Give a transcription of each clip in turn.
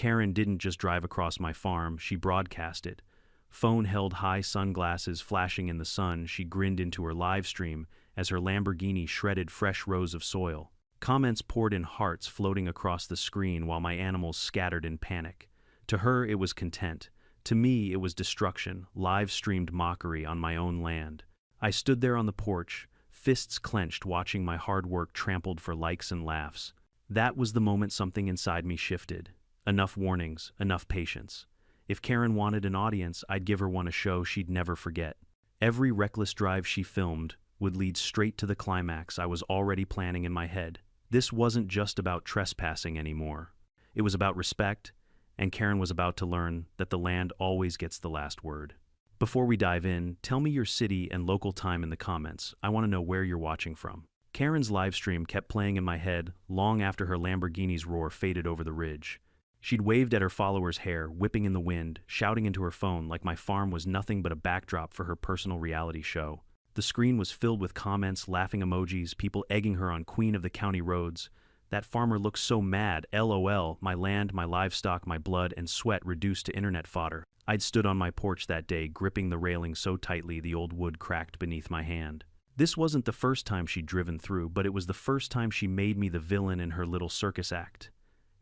Karen didn't just drive across my farm, she broadcast it. Phone held high, sunglasses flashing in the sun, she grinned into her live stream as her Lamborghini shredded fresh rows of soil. Comments poured in hearts floating across the screen while my animals scattered in panic. To her, it was content. To me, it was destruction, live-streamed mockery on my own land. I stood there on the porch, fists clenched, watching my hard work trampled for likes and laughs. That was the moment something inside me shifted. Enough warnings, enough patience. If Karen wanted an audience, I'd give her one a show she'd never forget. Every reckless drive she filmed would lead straight to the climax I was already planning in my head. This wasn't just about trespassing anymore. It was about respect, and Karen was about to learn that the land always gets the last word. Before we dive in, tell me your city and local time in the comments. I want to know where you're watching from. Karen's livestream kept playing in my head long after her Lamborghini's roar faded over the ridge. She'd waved at her followers' hair, whipping in the wind, shouting into her phone like my farm was nothing but a backdrop for her personal reality show. The screen was filled with comments, laughing emojis, people egging her on Queen of the County roads. That farmer looks so mad, LOL, my land, my livestock, my blood and sweat reduced to internet fodder. I'd stood on my porch that day, gripping the railing so tightly the old wood cracked beneath my hand. This wasn't the first time she'd driven through, but it was the first time she made me the villain in her little circus act.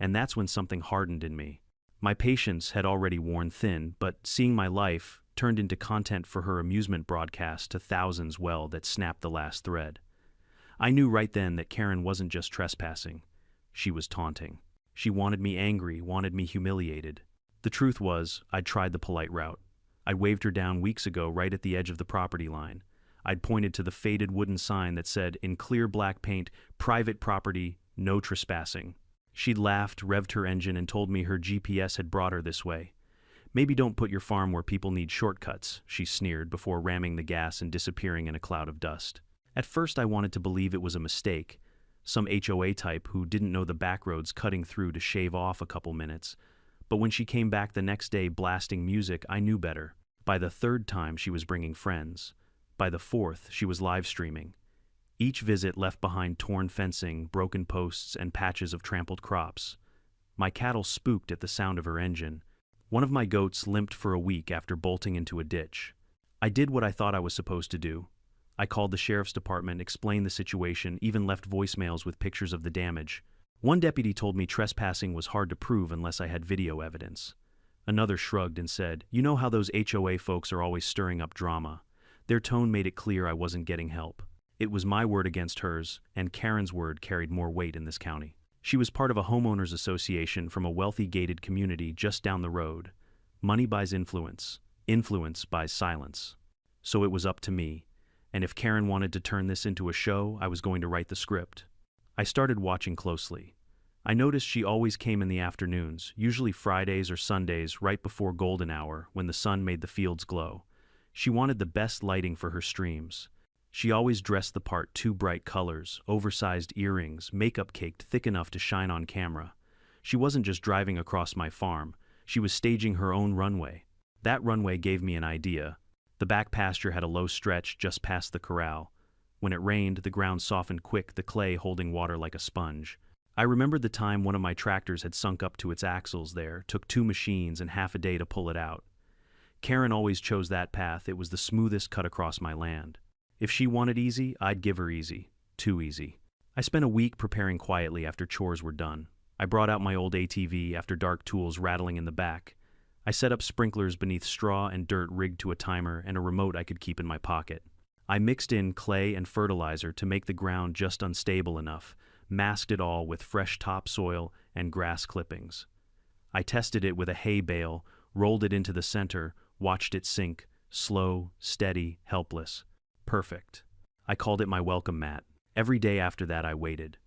And that's when something hardened in me. My patience had already worn thin, but seeing my life turned into content for her amusement broadcast to thousands, well, that snapped the last thread. I knew right then that Karen wasn't just trespassing. She was taunting. She wanted me angry, wanted me humiliated. The truth was, I'd tried the polite route. I'd waved her down weeks ago right at the edge of the property line. I'd pointed to the faded wooden sign that said, in clear black paint, private property, no trespassing. She'd laughed, revved her engine, and told me her GPS had brought her this way. Maybe don't put your farm where people need shortcuts, she sneered before ramming the gas and disappearing in a cloud of dust. At first I wanted to believe it was a mistake, some HOA type who didn't know the back roads cutting through to shave off a couple minutes. But when she came back the next day blasting music, I knew better. By the third time she was bringing friends. By the fourth she was live streaming. Each visit left behind torn fencing, broken posts, and patches of trampled crops. My cattle spooked at the sound of her engine. One of my goats limped for a week after bolting into a ditch. I did what I thought I was supposed to do. I called the sheriff's department, explained the situation, even left voicemails with pictures of the damage. One deputy told me trespassing was hard to prove unless I had video evidence. Another shrugged and said, "You know how those HOA folks are always stirring up drama." Their tone made it clear I wasn't getting help. It was my word against hers, and Karen's word carried more weight in this county. She was part of a homeowners association from a wealthy gated community just down the road. Money buys influence. Influence buys silence. So it was up to me. And if Karen wanted to turn this into a show, I was going to write the script. I started watching closely. I noticed she always came in the afternoons, usually Fridays or Sundays right before golden hour when the sun made the fields glow. She wanted the best lighting for her streams. She always dressed the part, too bright colors, oversized earrings, makeup caked thick enough to shine on camera. She wasn't just driving across my farm, she was staging her own runway. That runway gave me an idea. The back pasture had a low stretch just past the corral. When it rained, the ground softened quick, the clay holding water like a sponge. I remembered the time one of my tractors had sunk up to its axles there, took 2 machines and half a day to pull it out. Karen always chose that path, it was the smoothest cut across my land. If she wanted easy, I'd give her easy. Too easy. I spent a week preparing quietly after chores were done. I brought out my old ATV after dark tools rattling in the back. I set up sprinklers beneath straw and dirt rigged to a timer and a remote I could keep in my pocket. I mixed in clay and fertilizer to make the ground just unstable enough, masked it all with fresh topsoil and grass clippings. I tested it with a hay bale, rolled it into the center, watched it sink, slow, steady, helpless. Perfect. I called it my welcome mat. Every day after that I waited.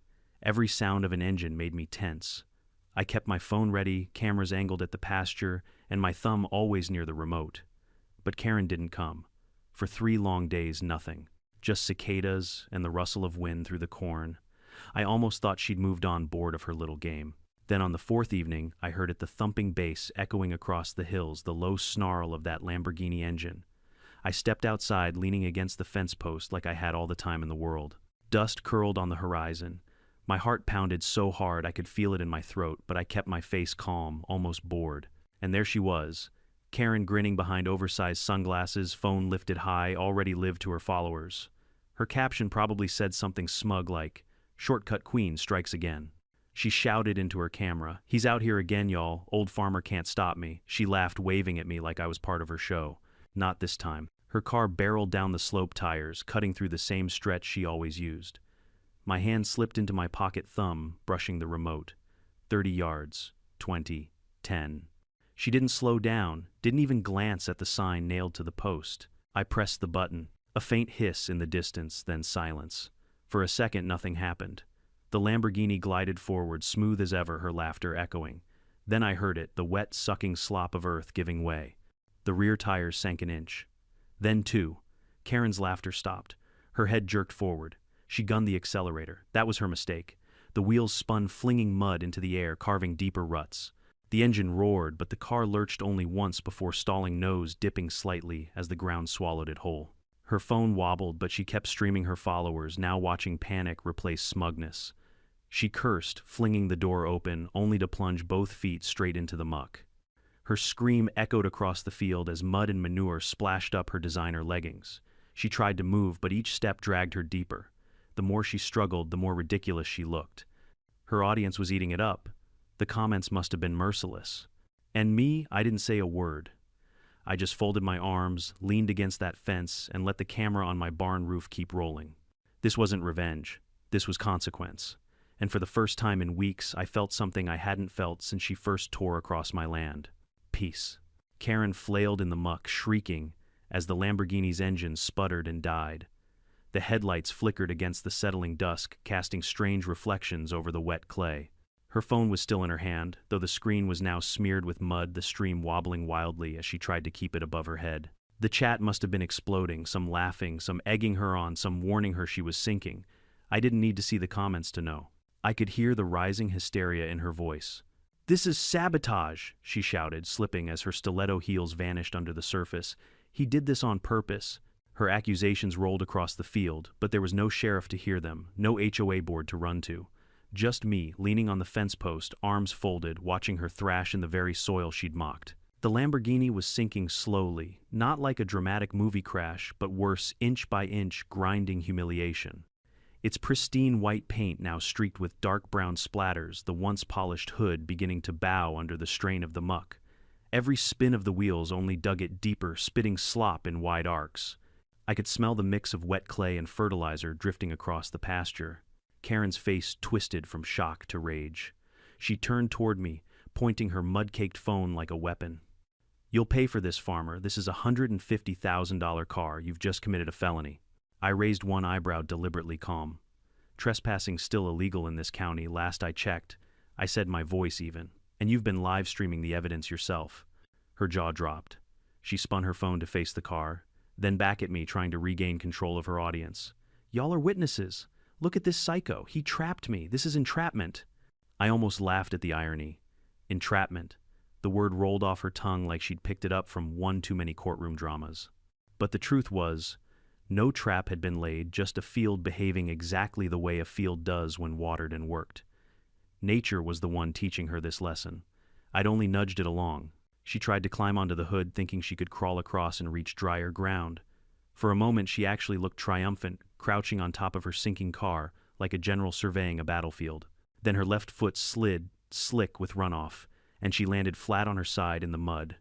Every sound of an engine made me tense. I kept my phone ready, cameras angled at the pasture, and my thumb always near the remote. But Karen didn't come. For 3 long days, nothing. Just cicadas and the rustle of wind through the corn. I almost thought she'd moved on bored of her little game. Then on the 4th evening, I heard it, the thumping bass echoing across the hills, the low snarl of that Lamborghini engine. I stepped outside, leaning against the fence post like I had all the time in the world. Dust curled on the horizon. My heart pounded so hard I could feel it in my throat, but I kept my face calm, almost bored. And there she was, Karen grinning behind oversized sunglasses, phone lifted high, already lived to her followers. Her caption probably said something smug like, "Shortcut Queen strikes again." She shouted into her camera, "He's out here again, y'all. Old farmer can't stop me." She laughed, waving at me like I was part of her show. Not this time. Her car barreled down the slope tires, cutting through the same stretch she always used. My hand slipped into my pocket thumb, brushing the remote. 30 yards, 20, 10. She didn't slow down, didn't even glance at the sign nailed to the post. I pressed the button. A faint hiss in the distance, then silence. For a second, nothing happened. The Lamborghini glided forward, smooth as ever, her laughter echoing. Then I heard it, the wet, sucking slop of earth giving way. The rear tires sank an inch. Then two. Karen's laughter stopped. Her head jerked forward. She gunned the accelerator. That was her mistake. The wheels spun, flinging mud into the air, carving deeper ruts. The engine roared, but the car lurched only once before stalling, nose dipping slightly as the ground swallowed it whole. Her phone wobbled, but she kept streaming her followers, now watching panic replace smugness. She cursed, flinging the door open, only to plunge both feet straight into the muck. Her scream echoed across the field as mud and manure splashed up her designer leggings. She tried to move, but each step dragged her deeper. The more she struggled, the more ridiculous she looked. Her audience was eating it up. The comments must have been merciless. And me, I didn't say a word. I just folded my arms, leaned against that fence, and let the camera on my barn roof keep rolling. This wasn't revenge. This was consequence. And for the first time in weeks, I felt something I hadn't felt since she first tore across my land. Peace. Karen flailed in the muck, shrieking, as the Lamborghini's engine sputtered and died. The headlights flickered against the settling dusk, casting strange reflections over the wet clay. Her phone was still in her hand, though the screen was now smeared with mud, the stream wobbling wildly as she tried to keep it above her head. The chat must have been exploding, some laughing, some egging her on, some warning her she was sinking. I didn't need to see the comments to know. I could hear the rising hysteria in her voice. "This is sabotage," she shouted, slipping as her stiletto heels vanished under the surface. "He did this on purpose." Her accusations rolled across the field, but there was no sheriff to hear them, no HOA board to run to. Just me, leaning on the fence post, arms folded, watching her thrash in the very soil she'd mocked. The Lamborghini was sinking slowly, not like a dramatic movie crash, but worse, inch by inch, grinding humiliation. Its pristine white paint now streaked with dark brown splatters, the once polished hood beginning to bow under the strain of the muck. Every spin of the wheels only dug it deeper, spitting slop in wide arcs. I could smell the mix of wet clay and fertilizer drifting across the pasture. Karen's face twisted from shock to rage. She turned toward me, pointing her mud-caked phone like a weapon. "You'll pay for this, farmer. This is a $150,000 car. You've just committed a felony." I raised one eyebrow, deliberately calm. "Trespassing's still illegal in this county, last I checked." I said, my voice even. "And you've been live streaming the evidence yourself." Her jaw dropped. She spun her phone to face the car, then back at me, trying to regain control of her audience. "Y'all are witnesses. Look at this psycho. He trapped me. This is entrapment." I almost laughed at the irony. Entrapment. The word rolled off her tongue like she'd picked it up from one too many courtroom dramas. But the truth was, no trap had been laid, just a field behaving exactly the way a field does when watered and worked. Nature was the one teaching her this lesson. I'd only nudged it along. She tried to climb onto the hood, thinking she could crawl across and reach drier ground. For a moment, she actually looked triumphant, crouching on top of her sinking car, like a general surveying a battlefield. Then her left foot slid, slick with runoff, and she landed flat on her side in the mud.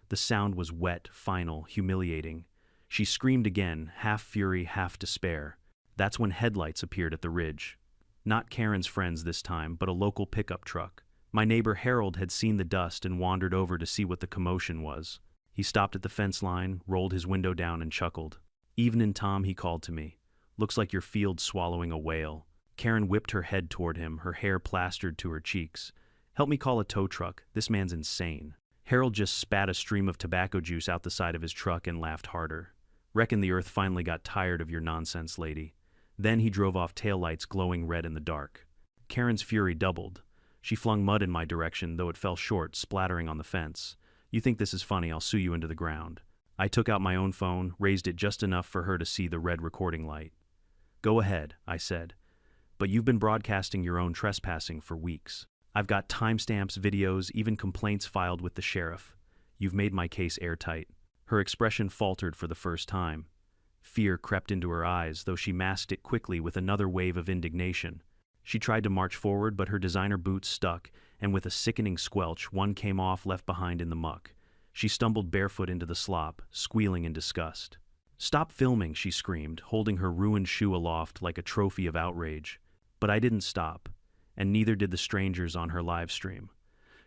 The sound was wet, final, humiliating. She screamed again, half fury, half despair. That's when headlights appeared at the ridge. Not Karen's friends this time, but a local pickup truck. My neighbor Harold had seen the dust and wandered over to see what the commotion was. He stopped at the fence line, rolled his window down, and chuckled. "Evenin', Tom," he called to me. "Looks like your field's swallowing a whale." Karen whipped her head toward him, her hair plastered to her cheeks. "Help me call a tow truck. This man's insane." Harold just spat a stream of tobacco juice out the side of his truck and laughed harder. "Reckon the earth finally got tired of your nonsense, lady." Then he drove off, taillights glowing red in the dark. Karen's fury doubled. She flung mud in my direction, though it fell short, splattering on the fence. "You think this is funny? I'll sue you into the ground." I took out my own phone, raised it just enough for her to see the red recording light. "Go ahead," I said. but you've been broadcasting your own trespassing for weeks. I've got timestamps, videos, even complaints filed with the sheriff. You've made my case airtight." Her expression faltered for the first time. Fear crept into her eyes, though she masked it quickly with another wave of indignation. She tried to march forward, but her designer boots stuck, and with a sickening squelch, one came off, left behind in the muck. She stumbled barefoot into the slop, squealing in disgust. "Stop filming," she screamed, holding her ruined shoe aloft like a trophy of outrage. But I didn't stop, and neither did the strangers on her live stream.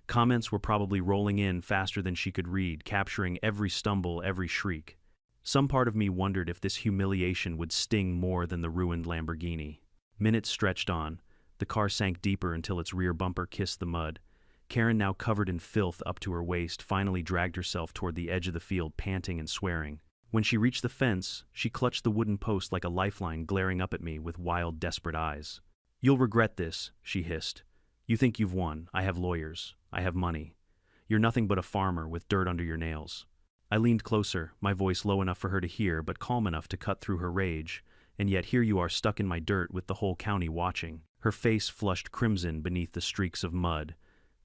Comments were probably rolling in faster than she could read, capturing every stumble, every shriek. Some part of me wondered if this humiliation would sting more than the ruined Lamborghini. Minutes stretched on. The car sank deeper until its rear bumper kissed the mud. Karen, now covered in filth up to her waist, finally dragged herself toward the edge of the field, panting and swearing. When she reached the fence, she clutched the wooden post like a lifeline, glaring up at me with wild, desperate eyes. "You'll regret this," she hissed. "You think you've won. I have lawyers. I have money. You're nothing but a farmer with dirt under your nails." I leaned closer, my voice low enough for her to hear, but calm enough to cut through her rage. "And yet here you are, stuck in my dirt with the whole county watching." Her face flushed crimson beneath the streaks of mud.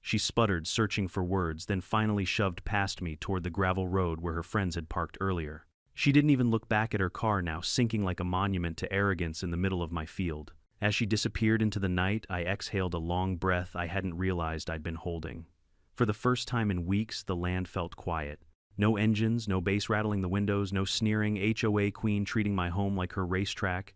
She sputtered, searching for words, then finally shoved past me toward the gravel road where her friends had parked earlier. She didn't even look back at her car, now sinking like a monument to arrogance in the middle of my field. As she disappeared into the night, I exhaled a long breath I hadn't realized I'd been holding. For the first time in weeks, the land felt quiet. No engines, no bass rattling the windows, no sneering HOA queen treating my home like her racetrack.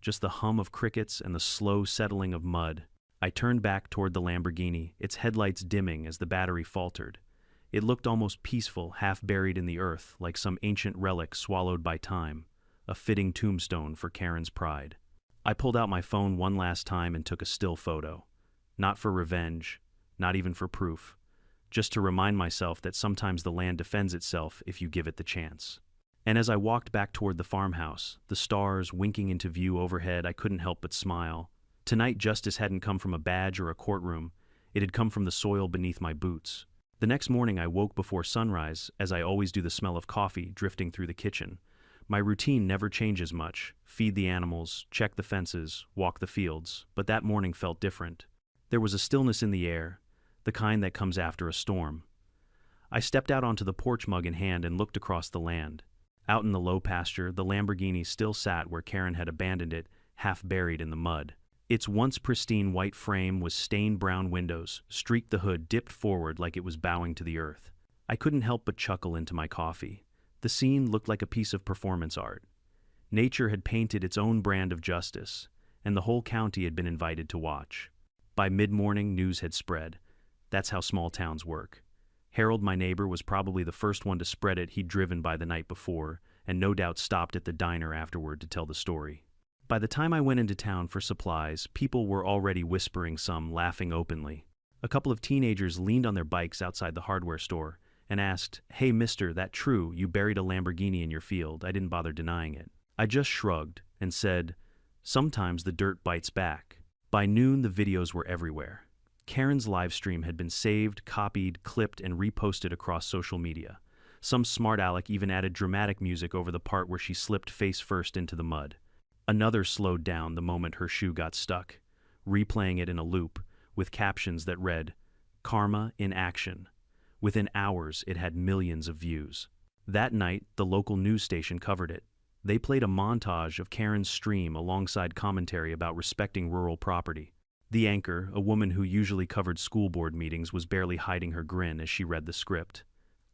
Just the hum of crickets and the slow settling of mud. I turned back toward the Lamborghini, its headlights dimming as the battery faltered. It looked almost peaceful, half buried in the earth, like some ancient relic swallowed by time, a fitting tombstone for Karen's pride. I pulled out my phone one last time and took a still photo. Not for revenge, not even for proof. Just to remind myself that sometimes the land defends itself if you give it the chance. And as I walked back toward the farmhouse, the stars winking into view overhead, I couldn't help but smile. Tonight, justice hadn't come from a badge or a courtroom. It had come from the soil beneath my boots. The next morning, I woke before sunrise, as I always do, the smell of coffee drifting through the kitchen. My routine never changes much. Feed the animals, check the fences, walk the fields. But that morning felt different. There was a stillness in the air, the kind that comes after a storm. I stepped out onto the porch, mug in hand, and looked across the land. Out in the low pasture, the Lamborghini still sat where Karen had abandoned it, half buried in the mud. Its once pristine white frame was stained brown windows, streaked the hood dipped forward like it was bowing to the earth. I couldn't help but chuckle into my coffee. The scene looked like a piece of performance art. Nature had painted its own brand of justice, and the whole county had been invited to watch. By mid-morning, news had spread. That's how small towns work. Harold, my neighbor, was probably the first one to spread it. He'd driven by the night before, and no doubt stopped at the diner afterward to tell the story. By the time I went into town for supplies, people were already whispering, some laughing openly. A couple of teenagers leaned on their bikes outside the hardware store and asked, "Hey mister, that true, you buried a Lamborghini in your field?" I didn't bother denying it. I just shrugged and said, "Sometimes the dirt bites back." By noon, the videos were everywhere. Karen's live stream had been saved, copied, clipped, and reposted across social media. Some smart aleck even added dramatic music over the part where she slipped face first into the mud. Another slowed down the moment her shoe got stuck, replaying it in a loop, with captions that read, "Karma in action." Within hours, it had millions of views. That night, the local news station covered it. They played a montage of Karen's stream alongside commentary about respecting rural property. The anchor, a woman who usually covered school board meetings, was barely hiding her grin as she read the script.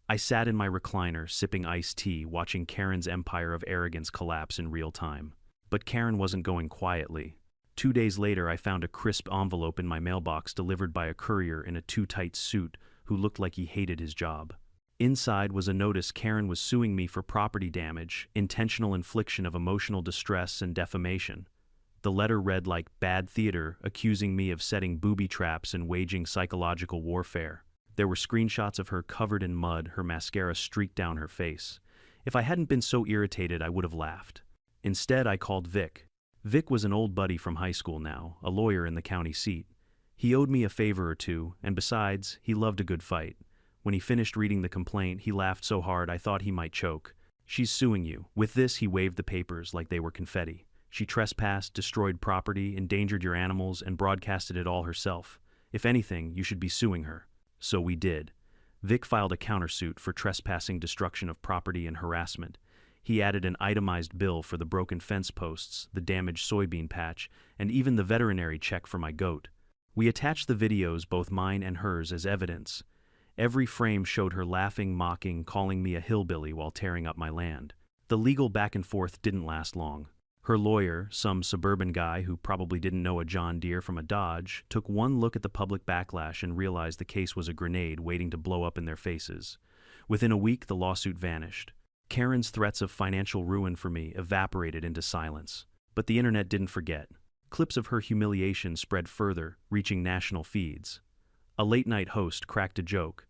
I sat in my recliner, sipping iced tea, watching Karen's empire of arrogance collapse in real time. But Karen wasn't going quietly. 2 days later, I found a crisp envelope in my mailbox delivered by a courier in a too-tight suit who looked like he hated his job. Inside was a notice Karen was suing me for property damage, intentional infliction of emotional distress, and defamation. The letter read like bad theater, accusing me of setting booby traps and waging psychological warfare. There were screenshots of her covered in mud, her mascara streaked down her face. If I hadn't been so irritated, I would have laughed. Instead, I called Vic. Vic was an old buddy from high school now, a lawyer in the county seat. He owed me a favor or two, and besides, he loved a good fight. When he finished reading the complaint, he laughed so hard I thought he might choke. "She's suing you." With this, he waved the papers like they were confetti. She trespassed, destroyed property, endangered your animals, and broadcasted it all herself. If anything, you should be suing her. So we did. Vic filed a countersuit for trespassing, destruction of property, and harassment. He added an itemized bill for the broken fence posts, the damaged soybean patch, and even the veterinary check for my goat. We attached the videos, both mine and hers, as evidence. Every frame showed her laughing, mocking, calling me a hillbilly while tearing up my land. The legal back and forth didn't last long. Her lawyer, some suburban guy who probably didn't know a John Deere from a Dodge, took one look at the public backlash and realized the case was a grenade waiting to blow up in their faces. Within a week, the lawsuit vanished. Karen's threats of financial ruin for me evaporated into silence. But the internet didn't forget. Clips of her humiliation spread further, reaching national feeds. A late-night host cracked a joke.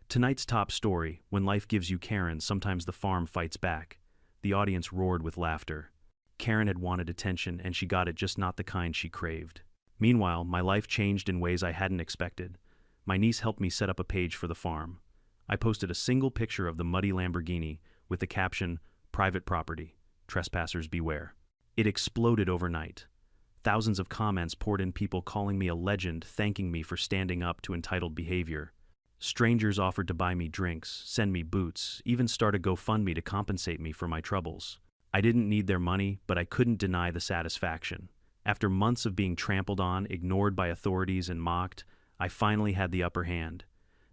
Tonight's top story: when life gives you Karen, sometimes the farm fights back. The audience roared with laughter. Karen had wanted attention, and she got it, just not the kind she craved. Meanwhile, my life changed in ways I hadn't expected. My niece helped me set up a page for the farm. I posted a single picture of the muddy Lamborghini with the caption, "Private property. Trespassers beware." It exploded overnight. Thousands of comments poured in, people calling me a legend, thanking me for standing up to entitled behavior. Strangers offered to buy me drinks, send me boots, even start a GoFundMe to compensate me for my troubles. I didn't need their money, but I couldn't deny the satisfaction. After months of being trampled on, ignored by authorities, and mocked, I finally had the upper hand.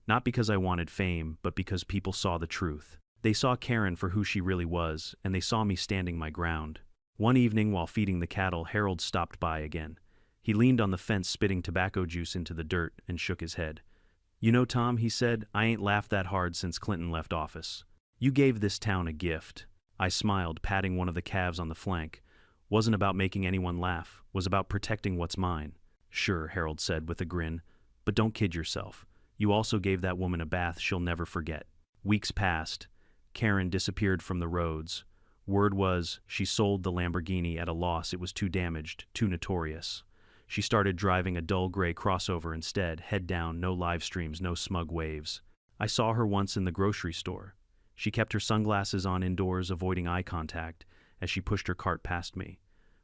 Not because I wanted fame, but because people saw the truth. They saw Karen for who she really was, and they saw me standing my ground. One evening, while feeding the cattle, Harold stopped by again. He leaned on the fence, spitting tobacco juice into the dirt, and shook his head. "You know, Tom," he said, "I ain't laughed that hard since Clinton left office. You gave this town a gift." I smiled, patting one of the calves on the flank. "Wasn't about making anyone laugh, was about protecting what's mine." "Sure," Harold said with a grin, "but don't kid yourself. You also gave that woman a bath she'll never forget." Weeks passed. Karen disappeared from the roads. Word was she sold the Lamborghini at a loss. It was too damaged, too notorious. She started driving a dull gray crossover instead, head down, no live streams, no smug waves. I saw her once in the grocery store. She kept her sunglasses on indoors, avoiding eye contact as she pushed her cart past me.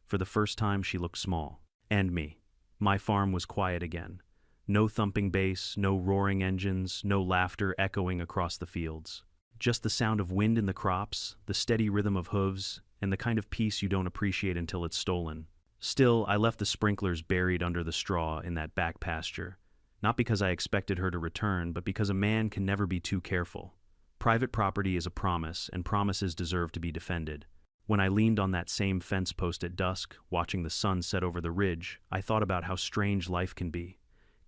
For the first time, she looked small. And me. My farm was quiet again. No thumping bass, no roaring engines, no laughter echoing across the fields. Just the sound of wind in the crops, the steady rhythm of hooves, and the kind of peace you don't appreciate until it's stolen. Still, I left the sprinklers buried under the straw in that back pasture. Not because I expected her to return, but because a man can never be too careful. Private property is a promise, and promises deserve to be defended. When I leaned on that same fence post at dusk, watching the sun set over the ridge, I thought about how strange life can be.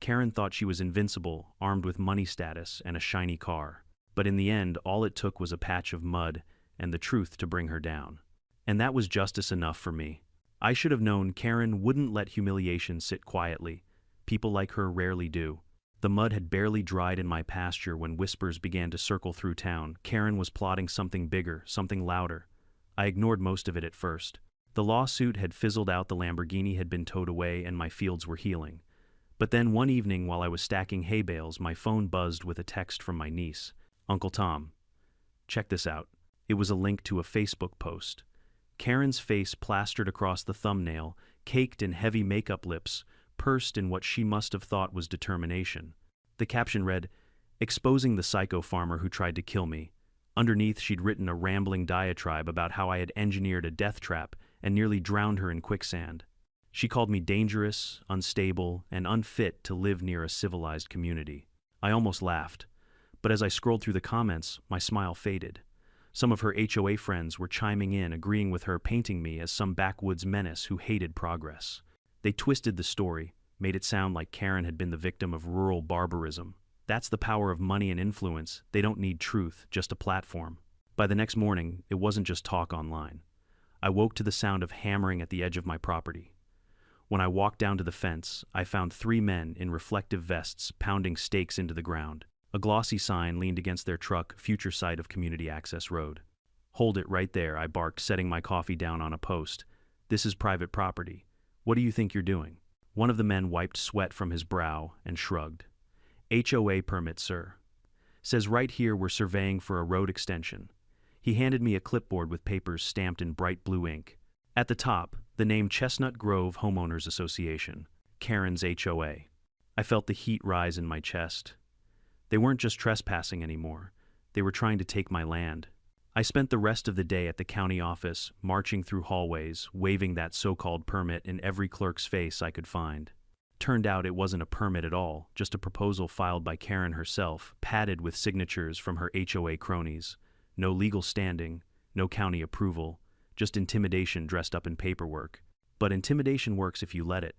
Karen thought she was invincible, armed with money status and a shiny car. But in the end, all it took was a patch of mud and the truth to bring her down. And that was justice enough for me. I should have known Karen wouldn't let humiliation sit quietly. People like her rarely do. The mud had barely dried in my pasture when whispers began to circle through town. Karen was plotting something bigger, something louder. I ignored most of it at first. The lawsuit had fizzled out, the Lamborghini had been towed away, and my fields were healing. But then one evening, while I was stacking hay bales, my phone buzzed with a text from my niece. "Uncle Tom, check this out." It was a link to a Facebook post. Karen's face plastered across the thumbnail, caked in heavy makeup lips, pursed in what she must have thought was determination. The caption read, "Exposing the psycho farmer who tried to kill me." Underneath, she'd written a rambling diatribe about how I had engineered a death trap and nearly drowned her in quicksand. She called me dangerous, unstable, and unfit to live near a civilized community. I almost laughed, but as I scrolled through the comments, my smile faded. Some of her HOA friends were chiming in, agreeing with her, painting me as some backwoods menace who hated progress. They twisted the story, made it sound like Karen had been the victim of rural barbarism. That's the power of money and influence. They don't need truth, just a platform. By the next morning, it wasn't just talk online. I woke to the sound of hammering at the edge of my property. When I walked down to the fence, I found 3 men in reflective vests pounding stakes into the ground. A glossy sign leaned against their truck, future site of Community Access Road. "Hold it right there," I barked, setting my coffee down on a post. "This is private property. What do you think you're doing?" One of the men wiped sweat from his brow and shrugged. "HOA permit, sir. Says right here we're surveying for a road extension." He handed me a clipboard with papers stamped in bright blue ink. At the top, The name Chestnut Grove Homeowners Association, Karen's HOA. I felt the heat rise in my chest. They weren't just trespassing anymore. They were trying to take my land. I spent the rest of the day at the county office, marching through hallways, waving that so-called permit in every clerk's face I could find. Turned out it wasn't a permit at all, just a proposal filed by Karen herself, padded with signatures from her HOA cronies. No legal standing, no county approval, just intimidation dressed up in paperwork. But intimidation works if you let it.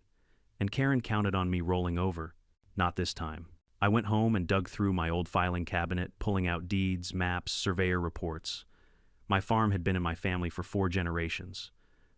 And Karen counted on me rolling over. Not this time. I went home and dug through my old filing cabinet, pulling out deeds, maps, surveyor reports. My farm had been in my family for 4 generations.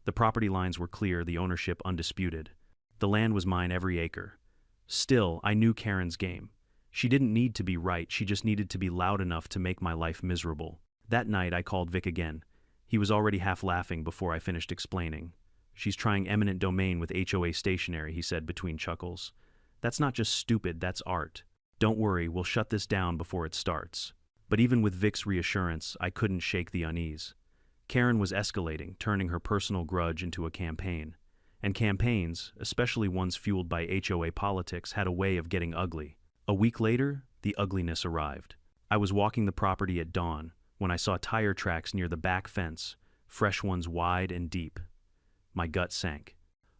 The property lines were clear, the ownership undisputed. The land was mine every acre. Still, I knew Karen's game. She didn't need to be right, she just needed to be loud enough to make my life miserable. That night, I called Vic again. He was already half laughing before I finished explaining. "She's trying eminent domain with HOA stationery," he said between chuckles. "That's not just stupid, that's art. Don't worry, we'll shut this down before it starts." But even with Vic's reassurance, I couldn't shake the unease. Karen was escalating, turning her personal grudge into a campaign. And campaigns, especially ones fueled by HOA politics, had a way of getting ugly. A week later, the ugliness arrived. I was walking the property at dawn when I saw tire tracks near the back fence, fresh ones wide and deep. My gut sank.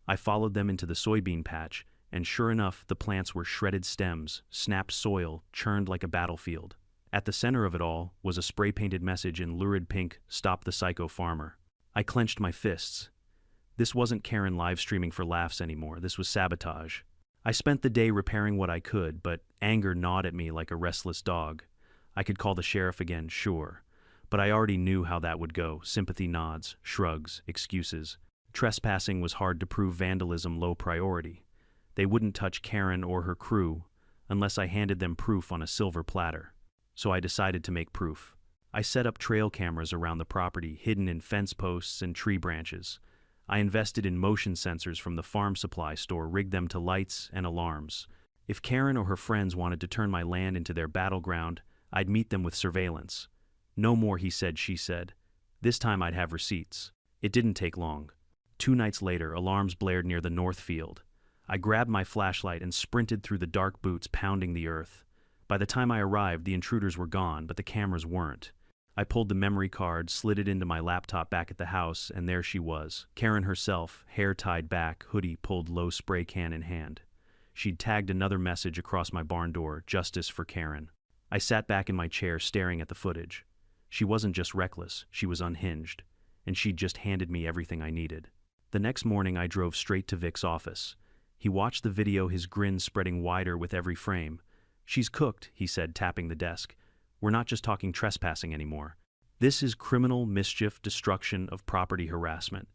I followed them into the soybean patch, and sure enough, the plants were shredded stems, snapped soil, churned like a battlefield. At the center of it all was a spray-painted message in lurid pink, "Stop the Psycho Farmer." I clenched my fists. This wasn't Karen live streaming for laughs anymore, this was sabotage. I spent the day repairing what I could, but anger gnawed at me like a restless dog. I could call the sheriff again, sure. But I already knew how that would go. Sympathy nods, shrugs, excuses. Trespassing was hard to prove, vandalism low priority. They wouldn't touch Karen or her crew unless I handed them proof on a silver platter. So I decided to make proof. I set up trail cameras around the property, hidden in fence posts and tree branches. I invested in motion sensors from the farm supply store, rigged them to lights and alarms. If Karen or her friends wanted to turn my land into their battleground, I'd meet them with surveillance. No more he said, she said. This time I'd have receipts. It didn't take long. 2 nights later, alarms blared near the north field. I grabbed my flashlight and sprinted through the dark boots, pounding the earth. By the time I arrived, the intruders were gone, but the cameras weren't. I pulled the memory card, slid it into my laptop back at the house, and there she was. Karen herself, hair tied back, hoodie pulled low, spray can in hand. She'd tagged another message across my barn door, "Justice for Karen." I sat back in my chair, staring at the footage. She wasn't just reckless, she was unhinged, and she'd just handed me everything I needed. The next morning, I drove straight to Vic's office. He watched the video, his grin spreading wider with every frame. "She's cooked," he said, tapping the desk. "We're not just talking trespassing anymore. This is criminal mischief, destruction of property harassment.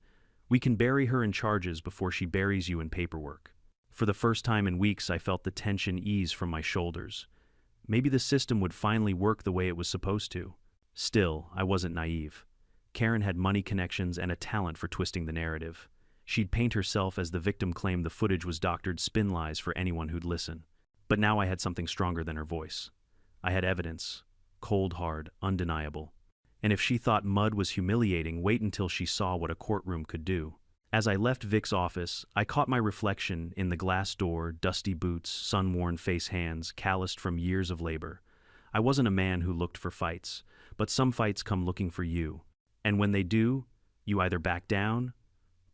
We can bury her in charges before she buries you in paperwork." For the first time in weeks, I felt the tension ease from my shoulders. Maybe the system would finally work the way it was supposed to. Still, I wasn't naive. Karen had money connections and a talent for twisting the narrative. She'd paint herself as the victim, claim the footage was doctored, spin lies for anyone who'd listen. But now I had something stronger than her voice. I had evidence. Cold hard, undeniable. And if she thought mud was humiliating, wait until she saw what a courtroom could do. As I left Vic's office, I caught my reflection in the glass door, dusty boots, sun-worn face, hands, calloused from years of labor. I wasn't a man who looked for fights, but some fights come looking for you. And when they do, you either back down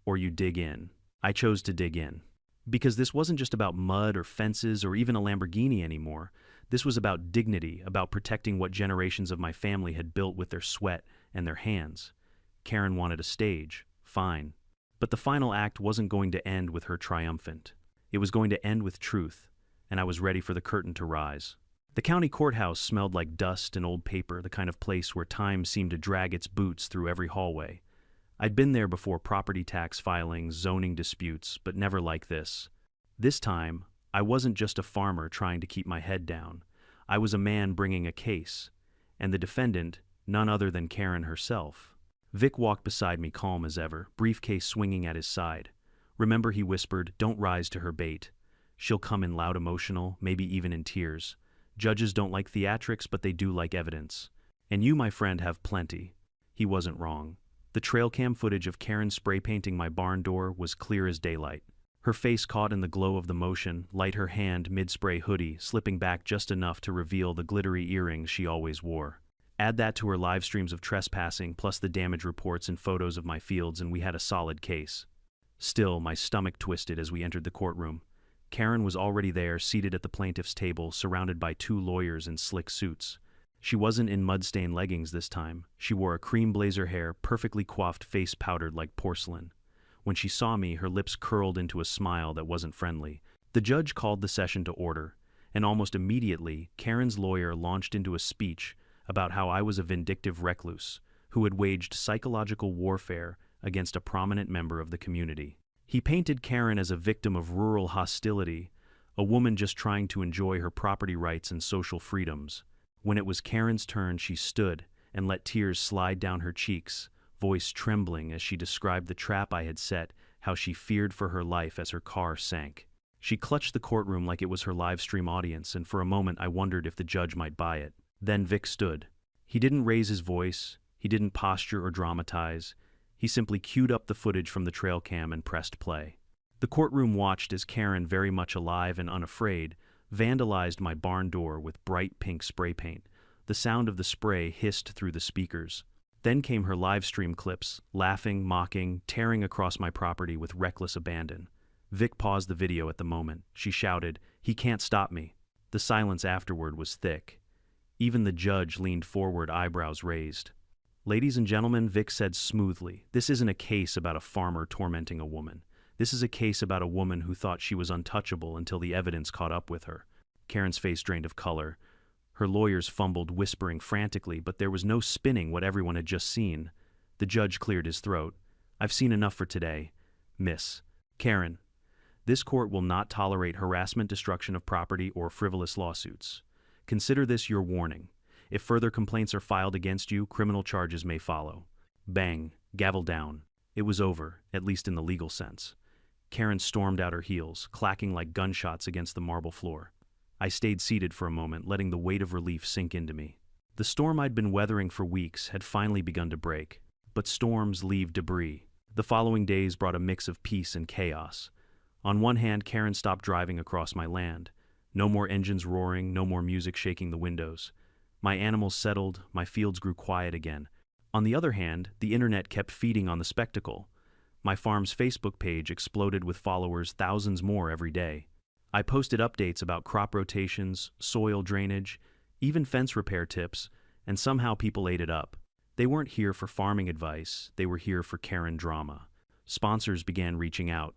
or you dig in. I chose to dig in. Because this wasn't just about mud or fences or even a Lamborghini anymore. This was about dignity, about protecting what generations of my family had built with their sweat and their hands. Karen wanted a stage. Fine. But the final act wasn't going to end with her triumphant. It was going to end with truth, and I was ready for the curtain to rise. The county courthouse smelled like dust and old paper, the kind of place where time seemed to drag its boots through every hallway. I'd been there before, property tax filings, zoning disputes, but never like this. This time, I wasn't just a farmer trying to keep my head down. I was a man bringing a case, and the defendant, none other than Karen herself. Vic walked beside me, calm as ever, briefcase swinging at his side. "Remember," he whispered, "don't rise to her bait. She'll come in loud, emotional, maybe even in tears. Judges don't like theatrics, but they do like evidence. And you, my friend, have plenty." He wasn't wrong. The trail cam footage of Karen spray painting my barn door was clear as daylight. Her face caught in the glow of the motion, light her hand mid-spray hoodie, slipping back just enough to reveal the glittery earrings she always wore. Add that to her live streams of trespassing, plus the damage reports and photos of my fields, and we had a solid case. Still, my stomach twisted as we entered the courtroom. Karen was already there, seated at the plaintiff's table, surrounded by 2 lawyers in slick suits. She wasn't in mud-stained leggings this time. She wore a cream blazer hair, perfectly coiffed, face powdered like porcelain. When she saw me, her lips curled into a smile that wasn't friendly. The judge called the session to order, and almost immediately, Karen's lawyer launched into a speech about how I was a vindictive recluse who had waged psychological warfare against a prominent member of the community. He painted Karen as a victim of rural hostility, a woman just trying to enjoy her property rights and social freedoms. When it was Karen's turn, she stood and let tears slide down her cheeks, voice trembling as she described the trap I had set, how she feared for her life as her car sank. She clutched the courtroom like it was her live stream audience, and for a moment I wondered if the judge might buy it. Then Vic stood. He didn't raise his voice, he didn't posture or dramatize. He simply queued up the footage from the trail cam and pressed play. The courtroom watched as Karen, very much alive and unafraid, vandalized my barn door with bright pink spray paint. The sound of the spray hissed through the speakers. Then came her live stream clips, laughing, mocking, tearing across my property with reckless abandon. Vic paused the video at the moment. She shouted, "He can't stop me." The silence afterward was thick. Even the judge leaned forward, eyebrows raised. "Ladies and gentlemen," Vic said smoothly, "this isn't a case about a farmer tormenting a woman. This is a case about a woman who thought she was untouchable until the evidence caught up with her." Karen's face drained of color. Her lawyers fumbled, whispering frantically, but there was no spinning what everyone had just seen. The judge cleared his throat. "I've seen enough for today. Miss Karen, this court will not tolerate harassment, destruction of property, or frivolous lawsuits. Consider this your warning. If further complaints are filed against you, criminal charges may follow." Bang, gavel down. It was over, at least in the legal sense. Karen stormed out her heels, clacking like gunshots against the marble floor. I stayed seated for a moment, letting the weight of relief sink into me. The storm I'd been weathering for weeks had finally begun to break. But storms leave debris. The following days brought a mix of peace and chaos. On one hand, Karen stopped driving across my land. No more engines roaring, no more music shaking the windows. My animals settled, my fields grew quiet again. On the other hand, the internet kept feeding on the spectacle. My farm's Facebook page exploded with followers, thousands more every day. I posted updates about crop rotations, soil drainage, even fence repair tips, and somehow people ate it up. They weren't here for farming advice, they were here for Karen drama. Sponsors began reaching out.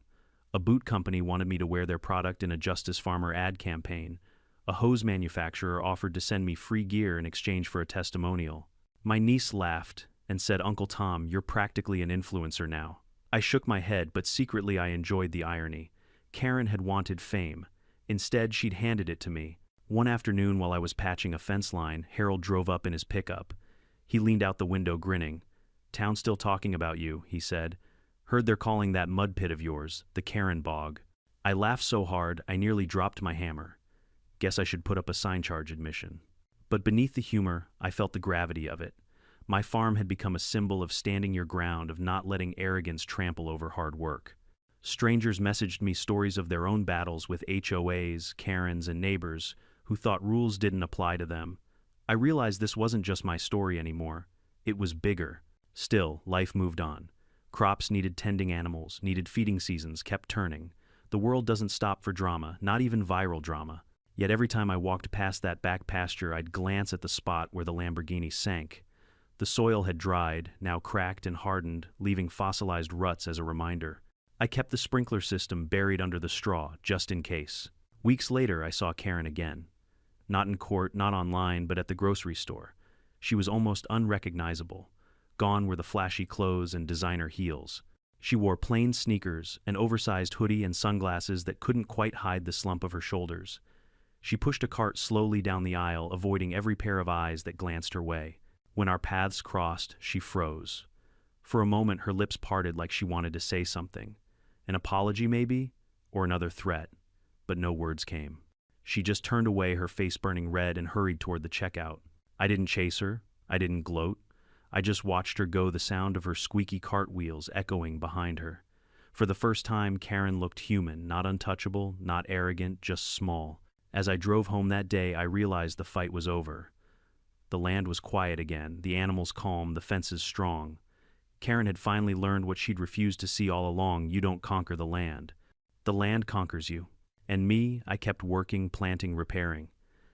A boot company wanted me to wear their product in a Justice Farmer ad campaign. A hose manufacturer offered to send me free gear in exchange for a testimonial. My niece laughed and said, "Uncle Tom, you're practically an influencer now." I shook my head, but secretly I enjoyed the irony. Karen had wanted fame. Instead, she'd handed it to me. One afternoon while I was patching a fence line, Harold drove up in his pickup. He leaned out the window grinning. "Town's still talking about you," he said. "Heard they're calling that mud pit of yours the Karen Bog." I laughed so hard I nearly dropped my hammer. Guess I should put up a sign charge admission. But beneath the humor, I felt the gravity of it. My farm had become a symbol of standing your ground, of not letting arrogance trample over hard work. Strangers messaged me stories of their own battles with HOAs, Karens, and neighbors who thought rules didn't apply to them. I realized this wasn't just my story anymore. It was bigger. Still, life moved on. Crops needed tending, animals needed feeding, seasons kept turning. The world doesn't stop for drama, not even viral drama. Yet every time I walked past that back pasture, I'd glance at the spot where the Lamborghini sank. The soil had dried, now cracked and hardened, leaving fossilized ruts as a reminder. I kept the sprinkler system buried under the straw, just in case. Weeks later, I saw Karen again. Not in court, not online, but at the grocery store. She was almost unrecognizable. Gone were the flashy clothes and designer heels. She wore plain sneakers, an oversized hoodie, and sunglasses that couldn't quite hide the slump of her shoulders. She pushed a cart slowly down the aisle, avoiding every pair of eyes that glanced her way. When our paths crossed, she froze. For a moment, her lips parted like she wanted to say something. An apology, maybe? Or another threat. But no words came. She just turned away, her face burning red, and hurried toward the checkout. I didn't chase her. I didn't gloat. I just watched her go, the sound of her squeaky cartwheels echoing behind her. For the first time, Karen looked human, not untouchable, not arrogant, just small. As I drove home that day, I realized the fight was over. The land was quiet again, the animals calm, the fences strong. Karen had finally learned what she'd refused to see all along: you don't conquer the land. The land conquers you. And me, I kept working, planting, repairing.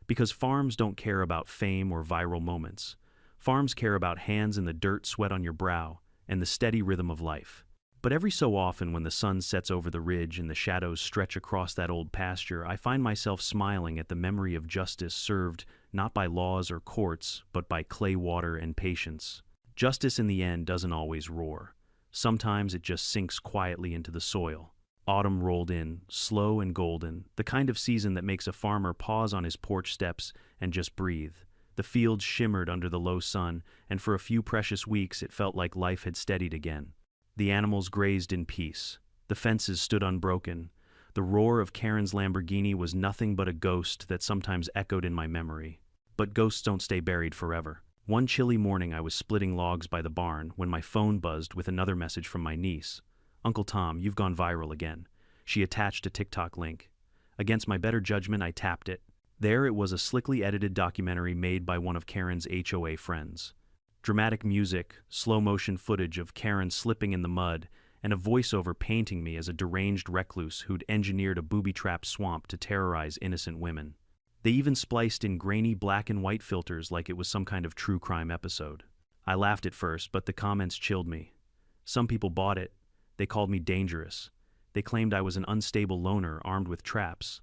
Because farms don't care about fame or viral moments. Farms care about hands in the dirt, sweat on your brow, and the steady rhythm of life. But every so often, when the sun sets over the ridge and the shadows stretch across that old pasture, I find myself smiling at the memory of justice served not by laws or courts, but by clay water and patience. Justice in the end doesn't always roar. Sometimes it just sinks quietly into the soil. Autumn rolled in, slow and golden, the kind of season that makes a farmer pause on his porch steps and just breathe. The fields shimmered under the low sun, and for a few precious weeks it felt like life had steadied again. The animals grazed in peace. The fences stood unbroken. The roar of Karen's Lamborghini was nothing but a ghost that sometimes echoed in my memory. But ghosts don't stay buried forever. One chilly morning, I was splitting logs by the barn when my phone buzzed with another message from my niece. "Uncle Tom, you've gone viral again." She attached a TikTok link. Against my better judgment, I tapped it. There it was, a slickly edited documentary made by one of Karen's HOA friends. Dramatic music, slow-motion footage of Karen slipping in the mud, and a voiceover painting me as a deranged recluse who'd engineered a booby-trapped swamp to terrorize innocent women. They even spliced in grainy black and white filters like it was some kind of true crime episode. I laughed at first, but the comments chilled me. Some people bought it. They called me dangerous. They claimed I was an unstable loner armed with traps.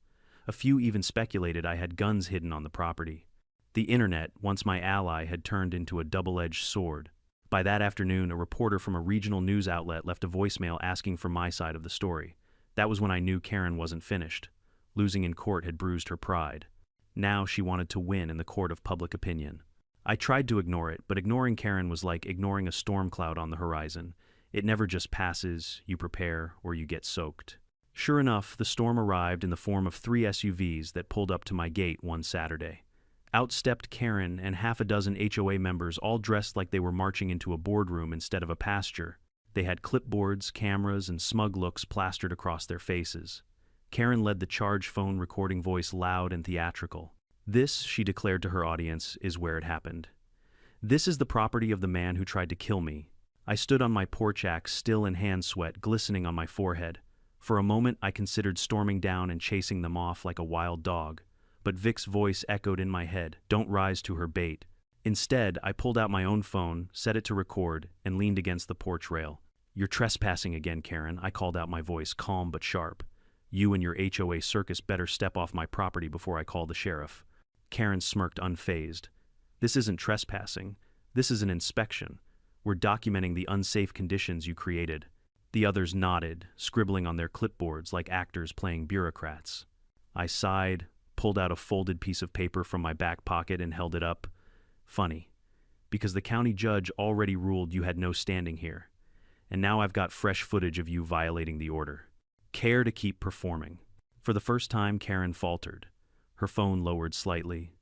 A few even speculated I had guns hidden on the property. The internet, once my ally, had turned into a double-edged sword. By that afternoon, a reporter from a regional news outlet left a voicemail asking for my side of the story. That was when I knew Karen wasn't finished. Losing in court had bruised her pride. Now she wanted to win in the court of public opinion. I tried to ignore it, but ignoring Karen was like ignoring a storm cloud on the horizon. It never just passes, you prepare, or you get soaked. Sure enough, the storm arrived in the form of 3 SUVs that pulled up to my gate one Saturday. Out stepped Karen and half a dozen HOA members, all dressed like they were marching into a boardroom instead of a pasture. They had clipboards, cameras, and smug looks plastered across their faces. Karen led the charge phone recording voice loud and theatrical. "This," she declared to her audience, "is where it happened. This is the property of the man who tried to kill me." I stood on my porch axe, still in hand sweat glistening on my forehead. For a moment, I considered storming down and chasing them off like a wild dog. But Vic's voice echoed in my head, "Don't rise to her bait." Instead, I pulled out my own phone, set it to record, and leaned against the porch rail. "You're trespassing again, Karen," I called out, my voice calm but sharp. "You and your HOA circus better step off my property before I call the sheriff." Karen smirked, unfazed. "This isn't trespassing. This is an inspection. We're documenting the unsafe conditions you created." The others nodded, scribbling on their clipboards like actors playing bureaucrats. I sighed, pulled out a folded piece of paper from my back pocket and held it up. "Funny, because the county judge already ruled you had no standing here. And now I've got fresh footage of you violating the order. Care to keep performing?" For the first time, Karen faltered. Her phone lowered slightly.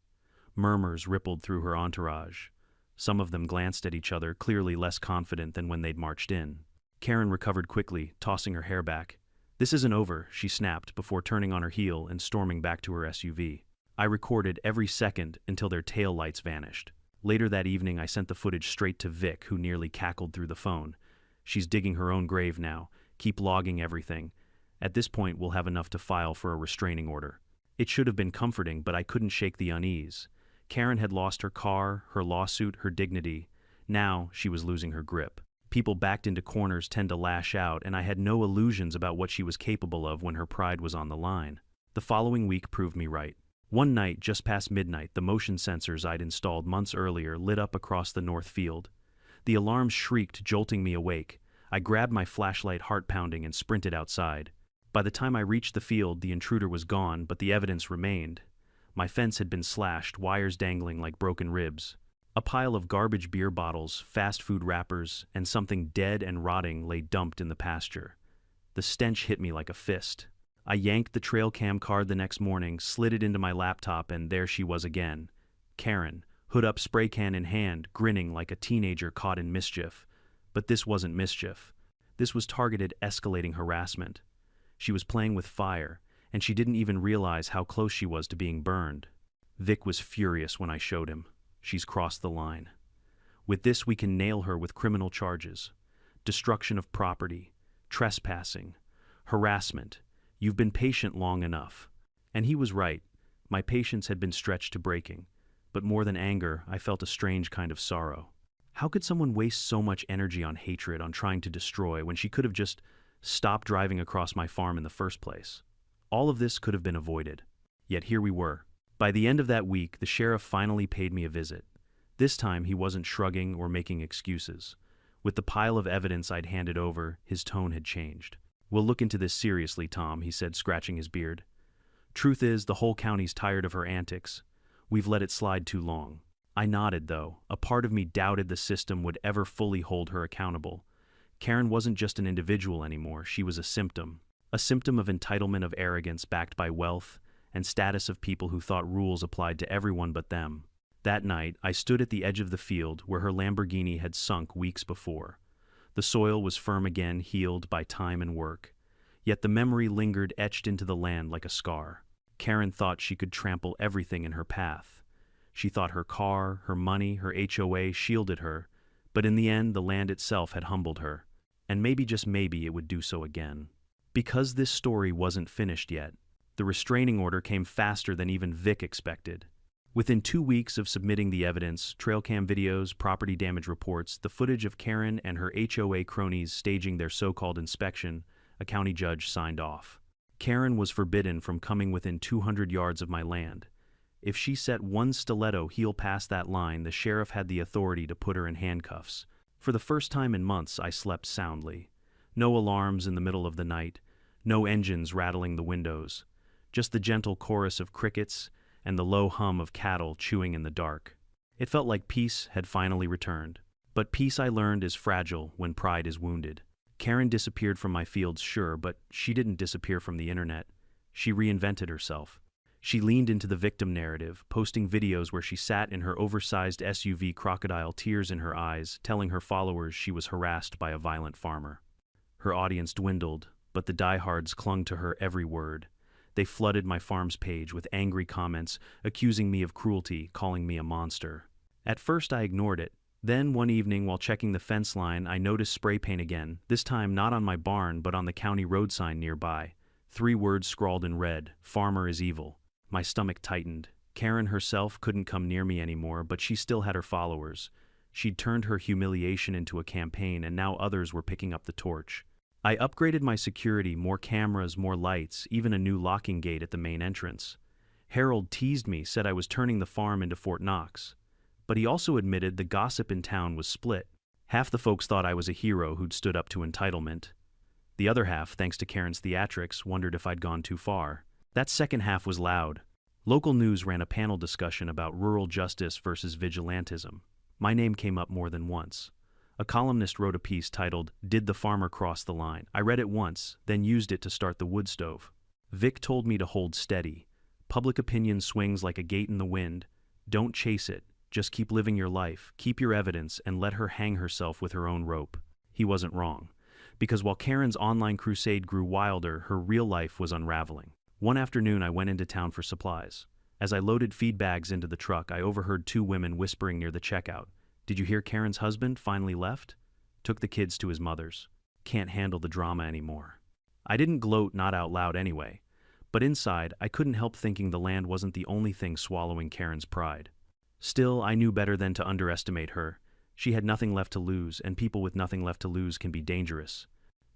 Murmurs rippled through her entourage. Some of them glanced at each other, clearly less confident than when they'd marched in. Karen recovered quickly, tossing her hair back. "This isn't over," she snapped before turning on her heel and storming back to her SUV. I recorded every second until their tail lights vanished. Later that evening, I sent the footage straight to Vic, who nearly cackled through the phone. "She's digging her own grave now. Keep logging everything. At this point, we'll have enough to file for a restraining order." It should have been comforting, but I couldn't shake the unease. Karen had lost her car, her lawsuit, her dignity. Now she was losing her grip. People backed into corners tend to lash out, and I had no illusions about what she was capable of when her pride was on the line. The following week proved me right. One night, just past midnight, the motion sensors I'd installed months earlier lit up across the north field. The alarms shrieked, jolting me awake. I grabbed my flashlight, heart pounding, and sprinted outside. By the time I reached the field, the intruder was gone, but the evidence remained. My fence had been slashed, wires dangling like broken ribs. A pile of garbage beer bottles, fast food wrappers, and something dead and rotting lay dumped in the pasture. The stench hit me like a fist. I yanked the trail cam card the next morning, slid it into my laptop, and there she was again. Karen, hood up, spray can in hand, grinning like a teenager caught in mischief. But this wasn't mischief. This was targeted, escalating harassment. She was playing with fire, and she didn't even realize how close she was to being burned. Vic was furious when I showed him. She's crossed the line. With this, we can nail her with criminal charges. Destruction of property, trespassing, harassment. You've been patient long enough. And he was right. My patience had been stretched to breaking. But more than anger, I felt a strange kind of sorrow. How could someone waste so much energy on hatred, on trying to destroy, when she could have just stopped driving across my farm in the first place? All of this could have been avoided. Yet here we were. By the end of that week, the sheriff finally paid me a visit. This time, he wasn't shrugging or making excuses. With the pile of evidence I'd handed over, his tone had changed. "We'll look into this seriously, Tom," he said, scratching his beard. "Truth is, the whole county's tired of her antics. We've let it slide too long." I nodded, though. A part of me doubted the system would ever fully hold her accountable. Karen wasn't just an individual anymore, she was a symptom. A symptom of entitlement, of arrogance backed by wealth, and status, of people who thought rules applied to everyone but them. That night, I stood at the edge of the field where her Lamborghini had sunk weeks before. The soil was firm again, healed by time and work. Yet the memory lingered, etched into the land like a scar. Karen thought she could trample everything in her path. She thought her car, her money, her HOA shielded her, but in the end, the land itself had humbled her. And maybe, just maybe, it would do so again. Because this story wasn't finished yet, the restraining order came faster than even Vic expected. Within 2 weeks of submitting the evidence, trail cam videos, property damage reports, the footage of Karen and her HOA cronies staging their so-called inspection, a county judge signed off. Karen was forbidden from coming within 200 yards of my land. If she set one stiletto heel past that line, the sheriff had the authority to put her in handcuffs. For the first time in months, I slept soundly. No alarms in the middle of the night, no engines rattling the windows, just the gentle chorus of crickets and the low hum of cattle chewing in the dark. It felt like peace had finally returned. But peace, I learned, is fragile when pride is wounded. Karen disappeared from my fields, sure, but she didn't disappear from the internet. She reinvented herself. She leaned into the victim narrative, posting videos where she sat in her oversized SUV, crocodile tears in her eyes, telling her followers she was harassed by a violent farmer. Her audience dwindled, but the diehards clung to her every word. They flooded my farm's page with angry comments, accusing me of cruelty, calling me a monster. At first, I ignored it. Then, one evening, while checking the fence line, I noticed spray paint again, this time not on my barn, but on the county road sign nearby. 3 words scrawled in red: "Farmer is evil." My stomach tightened. Karen herself couldn't come near me anymore, but she still had her followers. She'd turned her humiliation into a campaign, and now others were picking up the torch. I upgraded my security, more cameras, more lights, even a new locking gate at the main entrance. Harold teased me, said I was turning the farm into Fort Knox. But he also admitted the gossip in town was split. Half the folks thought I was a hero who'd stood up to entitlement. The other half, thanks to Karen's theatrics, wondered if I'd gone too far. That second half was loud. Local news ran a panel discussion about rural justice versus vigilantism. My name came up more than once. A columnist wrote a piece titled, "Did the Farmer Cross the Line?" I read it once, then used it to start the wood stove. Vic told me to hold steady. Public opinion swings like a gate in the wind. Don't chase it. Just keep living your life, keep your evidence, and let her hang herself with her own rope. He wasn't wrong. Because while Karen's online crusade grew wilder, her real life was unraveling. One afternoon, I went into town for supplies. As I loaded feed bags into the truck, I overheard 2 women whispering near the checkout. "Did you hear Karen's husband finally left? Took the kids to his mother's. Can't handle the drama anymore." I didn't gloat, not out loud anyway. But inside, I couldn't help thinking the land wasn't the only thing swallowing Karen's pride. Still, I knew better than to underestimate her. She had nothing left to lose, and people with nothing left to lose can be dangerous.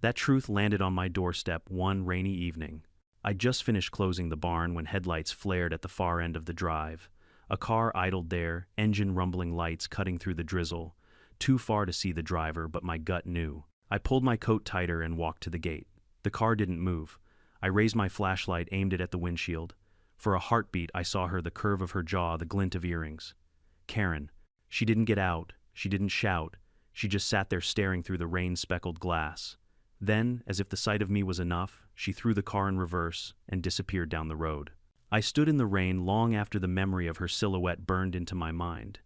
That truth landed on my doorstep one rainy evening. I'd just finished closing the barn when headlights flared at the far end of the drive. A car idled there, engine rumbling, lights cutting through the drizzle. Too far to see the driver, but my gut knew. I pulled my coat tighter and walked to the gate. The car didn't move. I raised my flashlight, aimed it at the windshield. For a heartbeat, I saw her, the curve of her jaw, the glint of earrings. Karen. She didn't get out. She didn't shout. She just sat there staring through the rain-speckled glass. Then, as if the sight of me was enough, she threw the car in reverse and disappeared down the road. I stood in the rain long after the memory of her silhouette burned into my mind.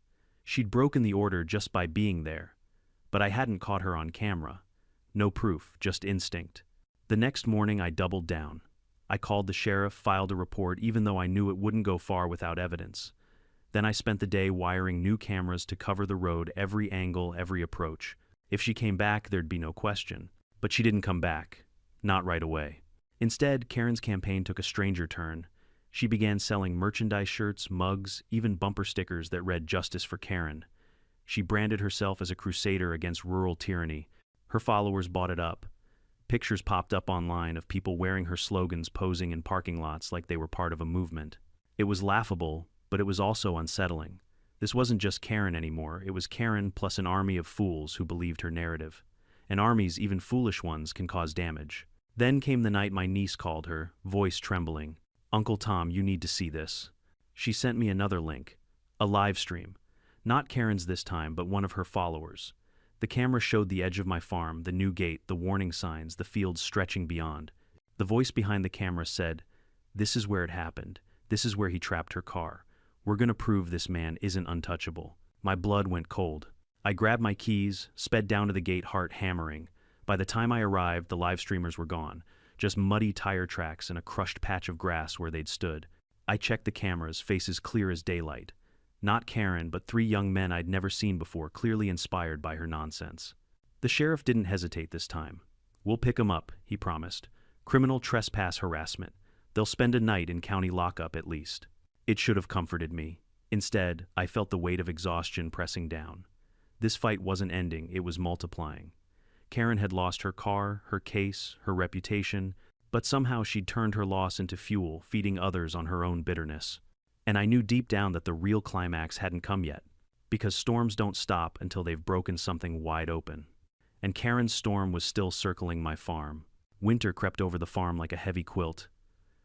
She'd broken the order just by being there. But I hadn't caught her on camera. No proof, just instinct. The next morning I doubled down. I called the sheriff, filed a report, even though I knew it wouldn't go far without evidence. Then I spent the day wiring new cameras to cover the road, every angle, every approach. If she came back, there'd be no question. But she didn't come back. Not right away. Instead, Karen's campaign took a stranger turn. She began selling merchandise shirts, mugs, even bumper stickers that read "Justice for Karen." She branded herself as a crusader against rural tyranny. Her followers bought it up. Pictures popped up online of people wearing her slogans, posing in parking lots like they were part of a movement. It was laughable, but it was also unsettling. This wasn't just Karen anymore. It was Karen plus an army of fools who believed her narrative. And armies, even foolish ones, can cause damage. Then came the night my niece called her, voice trembling. "Uncle Tom, you need to see this." She sent me another link. A live stream. Not Karen's this time, but one of her followers. The camera showed the edge of my farm, the new gate, the warning signs, the fields stretching beyond. The voice behind the camera said, "This is where it happened. This is where he trapped her car. We're gonna prove this man isn't untouchable." My blood went cold. I grabbed my keys, sped down to the gate, heart hammering. By the time I arrived, the live streamers were gone. Just muddy tire tracks and a crushed patch of grass where they'd stood. I checked the cameras, faces clear as daylight. Not Karen, but 3 young men I'd never seen before, clearly inspired by her nonsense. The sheriff didn't hesitate this time. "We'll pick 'em up," he promised. "Criminal trespass harassment. They'll spend a night in county lockup at least." It should have comforted me. Instead, I felt the weight of exhaustion pressing down. This fight wasn't ending, it was multiplying. Karen had lost her car, her case, her reputation, but somehow she'd turned her loss into fuel, feeding others on her own bitterness. And I knew deep down that the real climax hadn't come yet, because storms don't stop until they've broken something wide open. And Karen's storm was still circling my farm. Winter crept over the farm like a heavy quilt.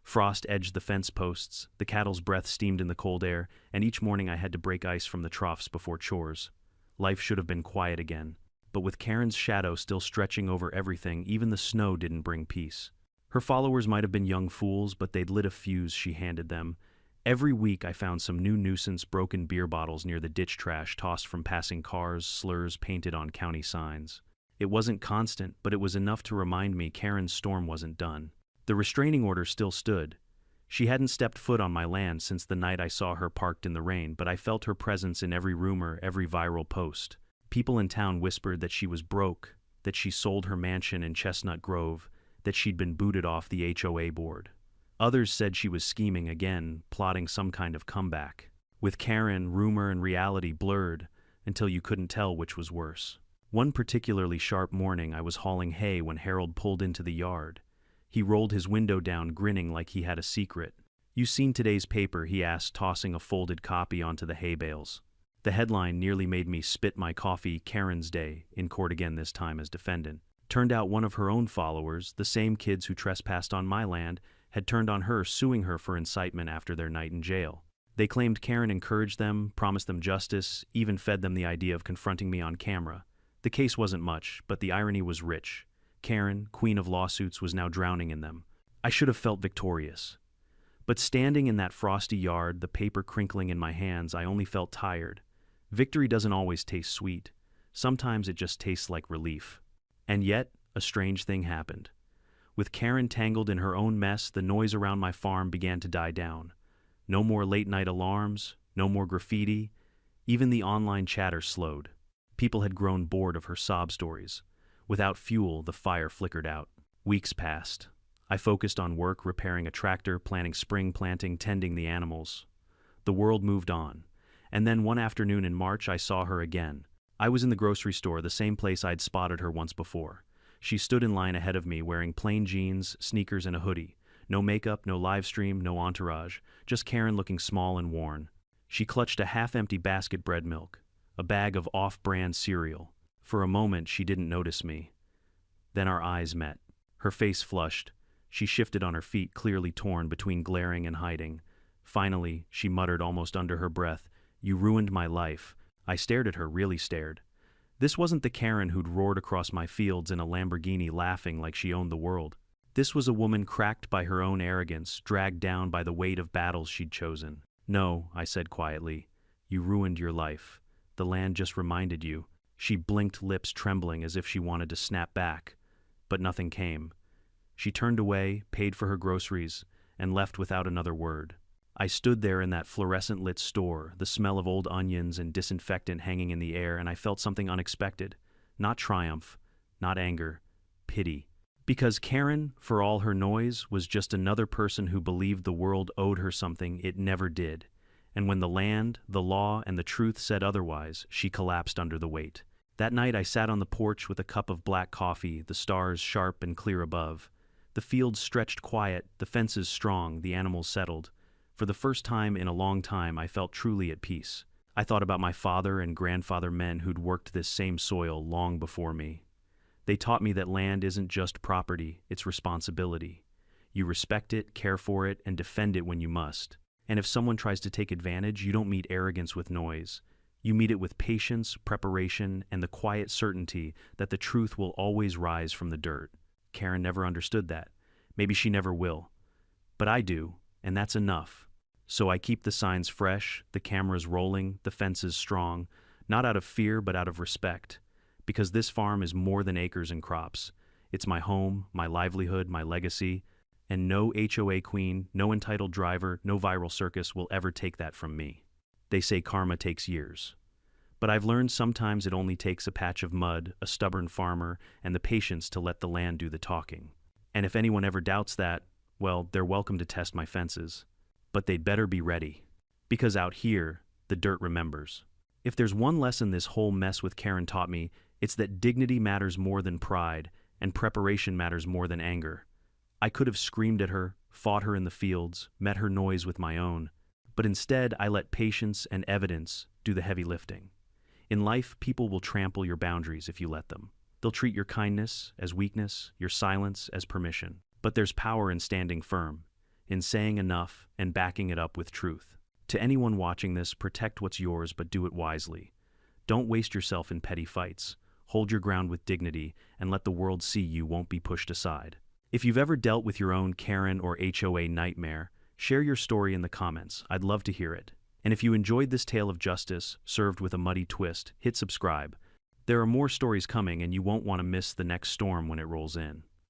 Frost edged the fence posts, the cattle's breath steamed in the cold air, and each morning I had to break ice from the troughs before chores. Life should have been quiet again. But with Karen's shadow still stretching over everything, even the snow didn't bring peace. Her followers might have been young fools, but they'd lit a fuse she handed them. Every week I found some new nuisance, broken beer bottles near the ditch trash tossed from passing cars, slurs painted on county signs. It wasn't constant, but it was enough to remind me Karen's storm wasn't done. The restraining order still stood. She hadn't stepped foot on my land since the night I saw her parked in the rain, but I felt her presence in every rumor, every viral post. People in town whispered that she was broke, that she sold her mansion in Chestnut Grove, that she'd been booted off the HOA board. Others said she was scheming again, plotting some kind of comeback. With Karen, rumor and reality blurred until you couldn't tell which was worse. One particularly sharp morning I was hauling hay when Harold pulled into the yard. He rolled his window down, grinning like he had a secret. "You seen today's paper?" he asked, tossing a folded copy onto the hay bales. The headline nearly made me spit my coffee. "Karen's Day, in court again, this time as defendant." Turned out one of her own followers, the same kids who trespassed on my land, had turned on her, suing her for incitement after their night in jail. They claimed Karen encouraged them, promised them justice, even fed them the idea of confronting me on camera. The case wasn't much, but the irony was rich. Karen, queen of lawsuits, was now drowning in them. I should have felt victorious. But standing in that frosty yard, the paper crinkling in my hands, I only felt tired. Victory doesn't always taste sweet. Sometimes it just tastes like relief. And yet, a strange thing happened. With Karen tangled in her own mess, the noise around my farm began to die down. No more late-night alarms, no more graffiti. Even the online chatter slowed. People had grown bored of her sob stories. Without fuel, the fire flickered out. Weeks passed. I focused on work, repairing a tractor, planning spring planting, tending the animals. The world moved on. And then one afternoon in March, I saw her again. I was in the grocery store, the same place I'd spotted her once before. She stood in line ahead of me, wearing plain jeans, sneakers, and a hoodie. No makeup, no live stream, no entourage. Just Karen looking small and worn. She clutched a half-empty basket bread milk, a bag of off-brand cereal. For a moment, she didn't notice me. Then our eyes met. Her face flushed. She shifted on her feet, clearly torn between glaring and hiding. Finally, she muttered almost under her breath, "You ruined my life." I stared at her, really stared. This wasn't the Karen who'd roared across my fields in a Lamborghini laughing like she owned the world. This was a woman cracked by her own arrogance, dragged down by the weight of battles she'd chosen. "No," I said quietly. "You ruined your life. the land just reminded you." She blinked, lips trembling as if she wanted to snap back, but nothing came. She turned away, paid for her groceries, and left without another word. I stood there in that fluorescent-lit store, the smell of old onions and disinfectant hanging in the air, and I felt something unexpected. Not triumph, not anger, pity. Because Karen, for all her noise, was just another person who believed the world owed her something it never did. And when the land, the law, and the truth said otherwise, she collapsed under the weight. That night I sat on the porch with a cup of black coffee, the stars sharp and clear above. The fields stretched quiet, the fences strong, the animals settled. For the first time in a long time I felt truly at peace. I thought about my father and grandfather, men who'd worked this same soil long before me. They taught me that land isn't just property, it's responsibility. You respect it, care for it, and defend it when you must. And if someone tries to take advantage, you don't meet arrogance with noise. You meet it with patience, preparation, and the quiet certainty that the truth will always rise from the dirt. Karen never understood that. Maybe she never will. But I do, and that's enough. So I keep the signs fresh, the cameras rolling, the fences strong, not out of fear but out of respect. Because this farm is more than acres and crops. It's my home, my livelihood, my legacy, and no HOA queen, no entitled driver, no viral circus will ever take that from me. They say karma takes years. But I've learned sometimes it only takes a patch of mud, a stubborn farmer, and the patience to let the land do the talking. And if anyone ever doubts that, well, they're welcome to test my fences. But they'd better be ready. Because out here, the dirt remembers. If there's one lesson this whole mess with Karen taught me, it's that dignity matters more than pride, and preparation matters more than anger. I could have screamed at her, fought her in the fields, met her noise with my own. But instead, I let patience and evidence do the heavy lifting. In life, people will trample your boundaries if you let them. They'll treat your kindness as weakness, your silence as permission. But there's power in standing firm, in saying enough and backing it up with truth. To anyone watching this, protect what's yours, but do it wisely. Don't waste yourself in petty fights. Hold your ground with dignity, and let the world see you won't be pushed aside. If you've ever dealt with your own Karen or HOA nightmare, share your story in the comments. I'd love to hear it. And if you enjoyed this tale of justice, served with a muddy twist, hit subscribe. There are more stories coming, and you won't want to miss the next storm when it rolls in.